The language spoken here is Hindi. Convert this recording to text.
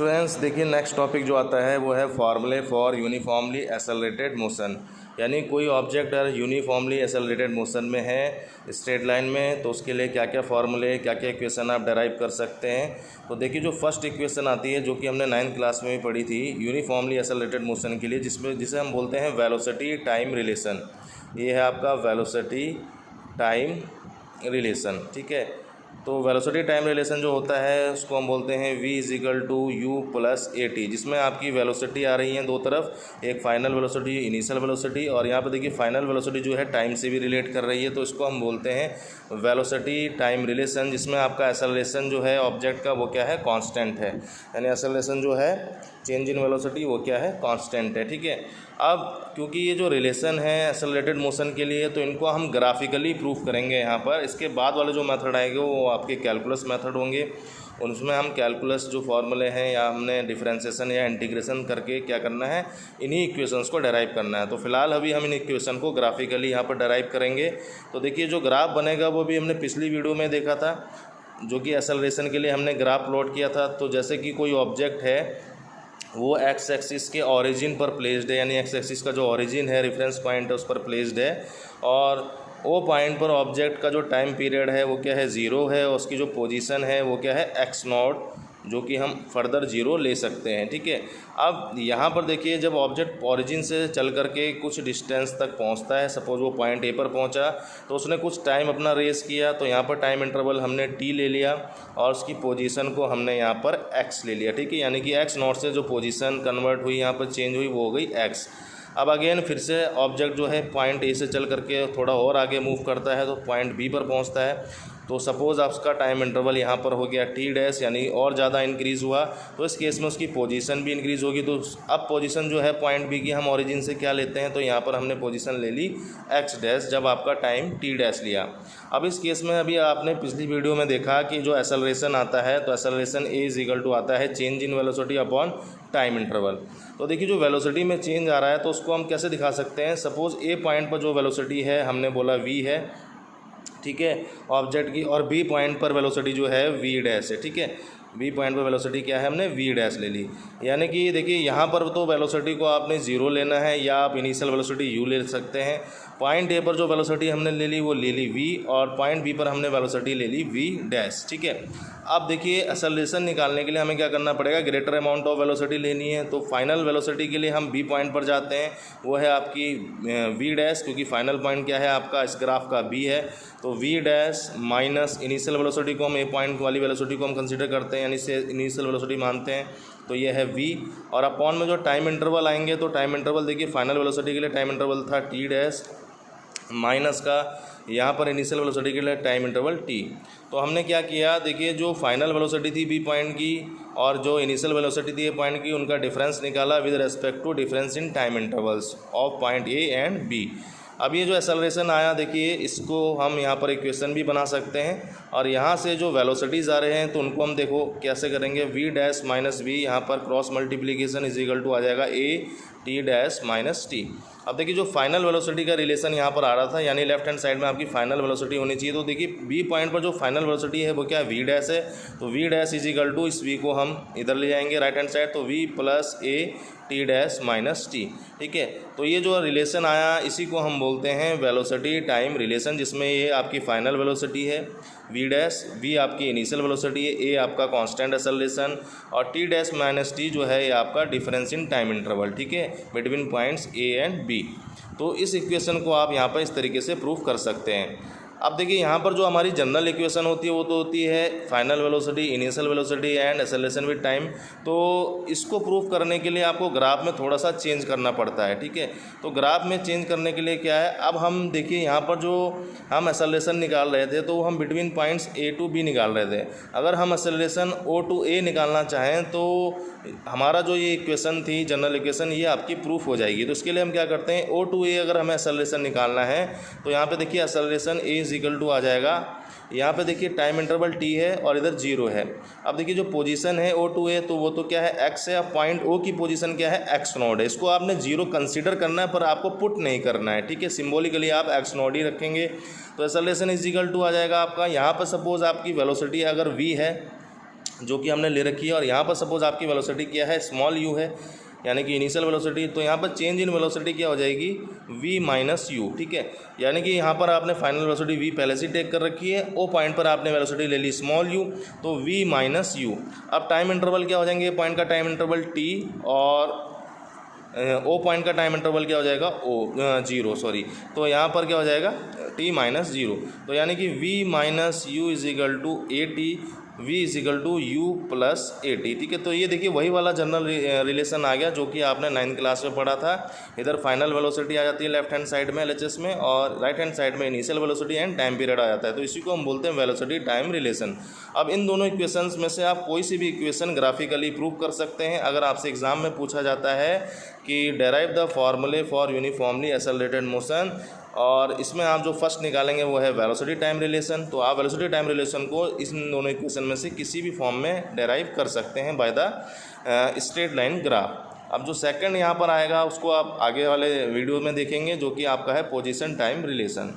स्टूडेंट्स देखिए नेक्स्ट टॉपिक जो आता है वो है फॉर्मूले फॉर यूनिफॉर्मली एक्सेलरेटेड मोशन। यानी कोई ऑब्जेक्ट अगर यूनिफॉर्मली एक्सेलरेटेड मोशन में है स्ट्रेट लाइन में तो उसके लिए क्या क्या फार्मूले क्या क्या इक्वेशन आप डेराइव कर सकते हैं। तो देखिए जो फर्स्ट इक्वेशन आती है जो कि हमने 9th क्लास में भी पढ़ी थी यूनिफॉर्मली एक्सेलरेटेड मोशन के लिए, जिसे हम बोलते हैं वेलोसिटी टाइम रिलेशन। ये है आपका वेलोसिटी टाइम रिलेशन, ठीक है। तो वेलोसिटी टाइम रिलेशन जो होता है उसको हम बोलते हैं v = u + at, जिसमें आपकी वेलोसिटी आ रही है दो तरफ, एक फाइनल वेलोसिटी इनिशियल वेलोसिटी, और यहाँ पे देखिए फाइनल वेलोसिटी जो है टाइम से भी रिलेट कर रही है, तो इसको हम बोलते हैं वेलोसिटी टाइम रिलेशन, जिसमें आपका एक्सेलरेशन जो है ऑब्जेक्ट का वो क्या है, कांस्टेंट है। यानी एक्सेलरेशन जो है चेंज इन वेलोसिटी वो क्या है, कांस्टेंट है, ठीक है। अब क्योंकि ये जो रिलेशन है एक्सेलरेटेड मोशन के लिए तो इनको हम ग्राफिकली प्रूफ करेंगे यहाँ पर। इसके बाद वाले जो मेथड आएंगे वो आपके कैलकुलस मेथड होंगे, उसमें हम कैलकुलस जो फॉर्मूले हैं या हमने डिफरेंशिएशन या इंटीग्रेशन करके क्या करना है, इन्हीं इक्वेशंस को डेराइव करना है। तो फिलहाल अभी हम इन इक्वेशन को ग्राफिकली यहाँ पर डेराइव करेंगे। तो देखिए जो ग्राफ बनेगा वो भी हमने पिछली वीडियो में देखा था, जो कि एक्सेलरेशन के लिए हमने ग्राफ प्लॉट किया था। तो जैसे कि कोई ऑब्जेक्ट है वो एक्स एक्सिस के ओरिजिन पर प्लेस्ड है, यानी एक्स एक्सिस का जो ओरिजिन है रेफरेंस पॉइंट है उस पर प्लेस्ड है, और वो पॉइंट पर ऑब्जेक्ट का जो टाइम पीरियड है वो क्या है, 0 है, और उसकी जो पोजीशन है वो क्या है, x0, जो कि हम फर्दर 0 ले सकते हैं, ठीक है। अब यहाँ पर देखिए जब ऑब्जेक्ट ओरिजिन से चल करके कुछ डिस्टेंस तक पहुँचता है, सपोज वो पॉइंट ए पर पहुँचा तो उसने कुछ टाइम अपना रेस किया, तो यहाँ पर टाइम इंटरवल हमने t ले लिया और उसकी पोजीशन को हमने यहाँ पर x ले लिया, ठीक है। यानी कि x0 से जो पोजीशन कन्वर्ट हुई यहाँ पर चेंज हुई वो हो गई x। अब अगेन फिर से ऑब्जेक्ट जो है पॉइंट ए से चल करके थोड़ा और आगे मूव करता है तो पॉइंट बी पर पहुंचता है। तो सपोज़ आपका टाइम इंटरवल यहाँ पर हो गया t', यानी और ज़्यादा इंक्रीज़ हुआ, तो इस केस में उसकी पोजीशन भी इंक्रीज़ होगी। तो अब पोजीशन जो है पॉइंट बी की हम ओरिजिन से क्या लेते हैं, तो यहाँ पर हमने पोजीशन ले ली x' जब आपका टाइम t' लिया। अब इस केस में अभी आपने पिछली वीडियो में देखा कि जो एक्सेलरेशन आता है तो एक्सेलरेशन a = आता है change in velocity upon time interval. तो देखिए जो वेलोसिटी में चेंज आ रहा है तो उसको हम कैसे दिखा सकते हैं। सपोज़ ए पॉइंट पर जो वेलोसिटी है हमने बोला v है, ठीक है, ऑब्जेक्ट की, और बी पॉइंट पर वेलोसिटी जो है v' है, ठीक है। बी पॉइंट पर वेलोसिटी क्या है, हमने v' ले ली। यानी कि देखिए यहाँ पर तो वेलोसिटी को आपने 0 लेना है या आप इनिशियल वेलोसिटी u ले सकते हैं। पॉइंट ए पर जो वेलोसिटी हमने ले ली वो ले ली v, और पॉइंट बी पर हमने वेलोसिटी ले ली v', ठीक है। अब देखिए एक्सेलरेशन निकालने के लिए हमें क्या करना पड़ेगा, ग्रेटर अमाउंट ऑफ वेलोसिटी लेनी है। तो फाइनल वेलोसिटी के लिए हम बी पॉइंट पर जाते हैं, वो है आपकी v', क्योंकि फाइनल पॉइंट क्या है आपका इस ग्राफ का b है। तो v' माइनस इनिशियल वेलोसिटी को हम ए पॉइंट वाली वेलोसिटी को हम कंसीडर करते हैं, यानी से इनिशियल वेलोसिटी मानते हैं, तो ये है v, और अपॉन में जो टाइम इंटरवल आएंगे तो टाइम इंटरवल देखिए फाइनल वेलोसिटी के लिए टाइम इंटरवल था t' माइनस का यहाँ पर इनिशियल वेलोसिटी के लिए टाइम इंटरवल t। तो हमने क्या किया, देखिए जो फाइनल वेलोसिटी थी बी पॉइंट की और जो इनिशियल वेलोसिटी थी ए पॉइंट की, उनका डिफरेंस निकाला with respect to difference in time intervals of point a and b. अब ये जो एक्सेलरेशन आया देखिए इसको हम यहाँ पर इक्वेशन भी बना सकते हैं, और यहाँ से जो वेलोसिटीज़ आ रहे हैं तो उनको हम देखो कैसे करेंगे, v' माइनस v, यहाँ पर क्रॉस मल्टीप्लिकेशन = आ जाएगा a t' - t। अब देखिए जो फाइनल वेलोसिटी का रिलेशन यहाँ पर आ रहा था, यानी लेफ्ट हैंड साइड में आपकी फाइनल वेलोसिटी होनी चाहिए। तो देखिए बी पॉइंट पर जो फाइनल वेलोसिटी है वो क्या है, v' है। तो v' = इस v को हम इधर ले जाएंगे राइट हैंड साइड, तो v + a t' - t, ठीक है। तो ये जो रिलेशन आया इसी को हम बोलते हैं वेलोसिटी टाइम रिलेशन, जिसमें ये आपकी फाइनल वेलोसिटी है v' आपकी इनिशियल वेलोसिटी है, a आपका कांस्टेंट एक्सेलरेशन, और t' - t जो है ये आपका डिफरेंस इन टाइम इंटरवल, ठीक है, between points a and b। तो इस इक्वेशन को आप यहाँ पर इस तरीके से प्रूफ कर सकते हैं। अब देखिए यहाँ पर जो हमारी जनरल इक्वेशन होती है वो तो होती है final velocity initial velocity and acceleration with time. तो इसको प्रूफ करने के लिए आपको ग्राफ में थोड़ा सा चेंज करना पड़ता है, ठीक है। तो ग्राफ में चेंज करने के लिए क्या है, अब हम देखिए यहाँ पर जो हम एक्सेलरेशन निकाल रहे थे तो हम between points a to b निकाल रहे थे। अगर हम एक्सेलरेशन o to a निकालना चाहें तो हमारा जो ये इक्वेशन थी जनरल इक्वेशन ये आपकी प्रूफ हो जाएगी। तो इसके लिए हम क्या करते हैं, o to a अगर हमें एक्सेलरेशन निकालना है तो यहाँ पे देखिए एक्सेलरेशन a = आ जाएगा, यहाँ पे देखिए टाइम इंटरवल t है और इधर 0 है। अब देखिए जो पोजीशन है o to a तो वो तो क्या है x है, अब पॉइंट o की पोजीशन क्या है x0 है। इसको आपने 0 कंसीडर करना है पर आपको पुट नहीं करना है, ठीक है। सिंबॉलिकली आप x0 ही रखेंगे। तो एक्सेलरेशन = आ जाएगा आपका, यहाँ पर सपोज आपकी वेलोसिटी अगर v है जो कि हमने ले रखी है। और यहाँ पर सपोज आपकी वेलोसिटी क्या है, स्मॉल यू है, यानी कि इनिशियल वेलोसिटी। तो यहाँ पर चेंज इन वेलोसिटी क्या हो जाएगी, v माइनस यू। ठीक है, यानी कि यहाँ पर आपने फाइनल वेलोसिटी v पहले से टेक कर रखी है, ओ पॉइंट पर आपने वेलोसिटी ले ली स्मॉल u, तो v माइनस यू। अब टाइम इंटरवल क्या हो जाएंगे, पॉइंट का टाइम इंटरवल t, और ओ पॉइंट का टाइम इंटरवल क्या हो जाएगा, ओ जीरो, सॉरी। तो यहाँ पर क्या हो जाएगा, t माइनस जीरो। तो यानी कि v minus u is equal to a t, v is equal to u plus a t. ठीक है, तो ये देखिए वही वाला जनरल रिलेशन आ गया जो कि आपने 9th क्लास में पढ़ा था। इधर फाइनल वेलोसिटी आ जाती है लेफ्ट हैंड साइड में एलएचएस में, और राइट हैंड साइड में initial velocity and time period आ जाता है। तो इसी को हम बोलते हैं वेलोसिटी टाइम रिलेशन। अब इन दोनों इक्वेशंस में से आप कोई सी भी इक्वेशन ग्राफिकली प्रूव कर सकते हैं। अगर आपसे एग्जाम में पूछा जाता है कि डेराइव द फॉर्मूले फॉर यूनिफॉर्मली एक्सेलरेटेड मोशन, और इसमें आप जो फर्स्ट निकालेंगे वो है वेलोसिटी टाइम रिलेशन, तो आप वेलोसिटी टाइम रिलेशन को इन दोनों इक्वेशन में से किसी भी फॉर्म में डेराइव कर सकते हैं by the straight line graph. अब जो सेकंड यहाँ पर आएगा उसको आप आगे वाले वीडियो में देखेंगे, जो कि आपका है पोजीशन टाइम रिलेशन।